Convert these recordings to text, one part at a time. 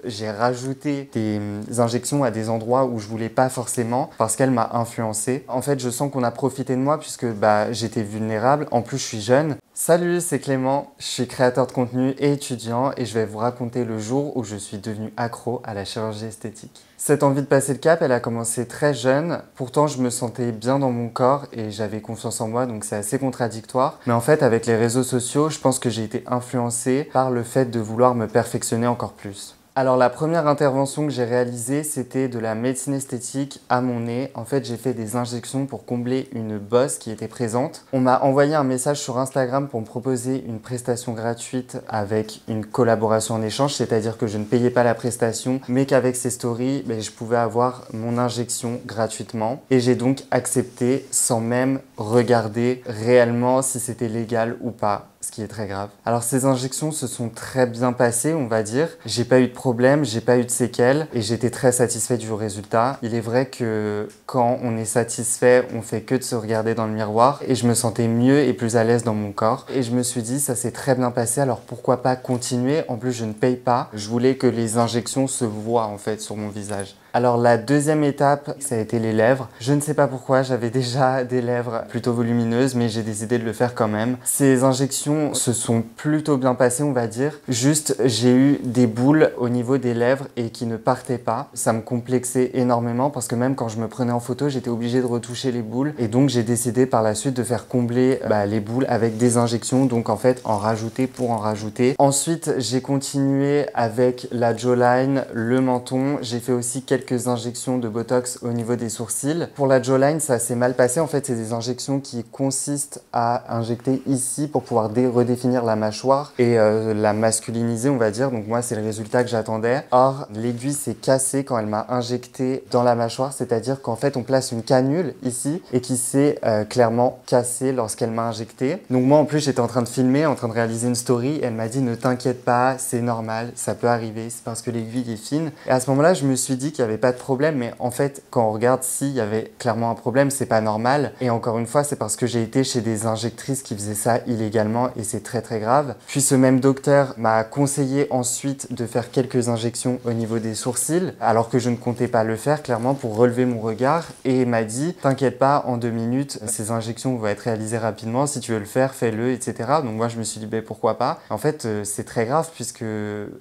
j'ai rajouté des injections à des endroits où je voulais pas forcément parce qu'elle m'a influencé. En fait, je sens qu'on a profité de moi puisque j'étais vulnérable. En plus, je suis jeune. Salut, c'est Clément, je suis créateur de contenu et étudiant et je vais vous raconter le jour où je suis devenu accro à la chirurgie esthétique. Cette envie de passer le cap, elle a commencé très jeune. Pourtant, je me sentais bien dans mon corps et j'avais confiance en moi, donc c'est assez contradictoire. Mais en fait, avec les réseaux sociaux, je pense que j'ai été influencé par le fait de vouloir me perfectionner encore plus. Alors la première intervention que j'ai réalisée, c'était de la médecine esthétique à mon nez. En fait, j'ai fait des injections pour combler une bosse qui était présente. On m'a envoyé un message sur Instagram pour me proposer une prestation gratuite avec une collaboration en échange, c'est-à-dire que je ne payais pas la prestation, mais qu'avec ces stories, je pouvais avoir mon injection gratuitement. Et j'ai donc accepté sans même regarder réellement si c'était légal ou pas. Ce qui est très grave. Alors ces injections se sont très bien passées, on va dire. J'ai pas eu de problème, j'ai pas eu de séquelles et j'étais très satisfait du résultat. Il est vrai que quand on est satisfait, on fait que de se regarder dans le miroir et je me sentais mieux et plus à l'aise dans mon corps. Et je me suis dit, ça s'est très bien passé, alors pourquoi pas continuer? En plus, je ne paye pas. Je voulais que les injections se voient en fait sur mon visage. Alors la deuxième étape, ça a été les lèvres. Je ne sais pas pourquoi, j'avais déjà des lèvres plutôt volumineuses, mais j'ai décidé de le faire quand même. Ces injections se sont plutôt bien passées, on va dire. Juste, j'ai eu des boules au niveau des lèvres et qui ne partaient pas. Ça me complexait énormément parce que même quand je me prenais en photo, j'étais obligée de retoucher les boules. Et donc j'ai décidé par la suite de faire combler les boules avec des injections, donc en fait en rajouter pour en rajouter. Ensuite, j'ai continué avec la jawline, le menton. J'ai fait aussi quelques injections de botox au niveau des sourcils. Pour la jawline, ça s'est mal passé. En fait, c'est des injections qui consistent à injecter ici pour pouvoir redéfinir la mâchoire et la masculiniser, on va dire. Donc moi, c'est le résultat que j'attendais. Or, l'aiguille s'est cassée quand elle m'a injecté dans la mâchoire, c'est-à-dire qu'en fait, on place une canule ici et qui s'est clairement cassée lorsqu'elle m'a injecté. Donc moi, en plus, j'étais en train de filmer, en train de réaliser une story. Et elle m'a dit, ne t'inquiète pas, c'est normal, ça peut arriver, c'est parce que l'aiguille est fine. Et à ce moment-là, je me suis dit qu'il n'y avait pas de problème, mais en fait, quand on regarde s'il y avait clairement un problème, c'est pas normal. Et encore une fois, c'est parce que j'ai été chez des injectrices qui faisaient ça illégalement et c'est très très grave. Puis ce même docteur m'a conseillé ensuite de faire quelques injections au niveau des sourcils, alors que je ne comptais pas le faire, clairement, pour relever mon regard. Et il m'a dit, t'inquiète pas, en 2 minutes, ces injections vont être réalisées rapidement. Si tu veux le faire, fais-le, etc. Donc moi, je me suis dit, pourquoi pas. En fait, c'est très grave puisque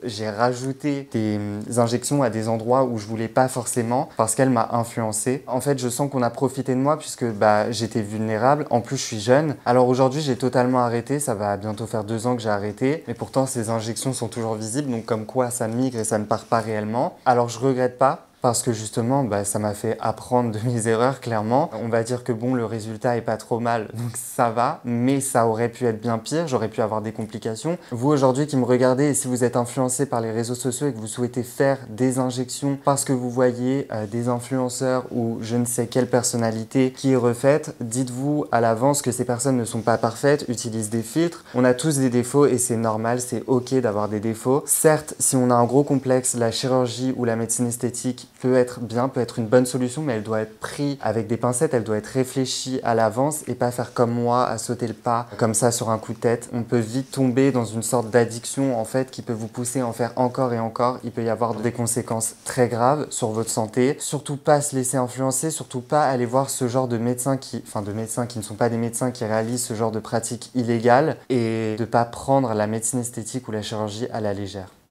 j'ai rajouté des injections à des endroits où je voulais pas forcément parce qu'elle m'a influencé. En fait, je sens qu'on a profité de moi puisque j'étais vulnérable. En plus, je suis jeune. Alors aujourd'hui, j'ai totalement arrêté. Ça va bientôt faire 2 ans que j'ai arrêté. Mais pourtant, ces injections sont toujours visibles. Donc comme quoi, ça migre et ça ne part pas réellement. Alors je regrette pas. Parce que justement, ça m'a fait apprendre de mes erreurs, clairement. On va dire que bon, le résultat est pas trop mal, donc ça va, mais ça aurait pu être bien pire, j'aurais pu avoir des complications. Vous aujourd'hui qui me regardez, et si vous êtes influencé par les réseaux sociaux et que vous souhaitez faire des injections parce que vous voyez des influenceurs ou je ne sais quelle personnalité qui est refaite, dites-vous à l'avance que ces personnes ne sont pas parfaites, utilisent des filtres. On a tous des défauts et c'est normal, c'est ok d'avoir des défauts. Certes, si on a un gros complexe, la chirurgie ou la médecine esthétique peut être bien, peut être une bonne solution, mais elle doit être prise avec des pincettes, elle doit être réfléchie à l'avance et pas faire comme moi, à sauter le pas comme ça sur un coup de tête. On peut vite tomber dans une sorte d'addiction en fait qui peut vous pousser à en faire encore et encore. Il peut y avoir des conséquences très graves sur votre santé. Surtout pas se laisser influencer, surtout pas aller voir ce genre de médecins qui ne sont pas des médecins qui réalisent ce genre de pratiques illégales et de pas prendre la médecine esthétique ou la chirurgie à la légère.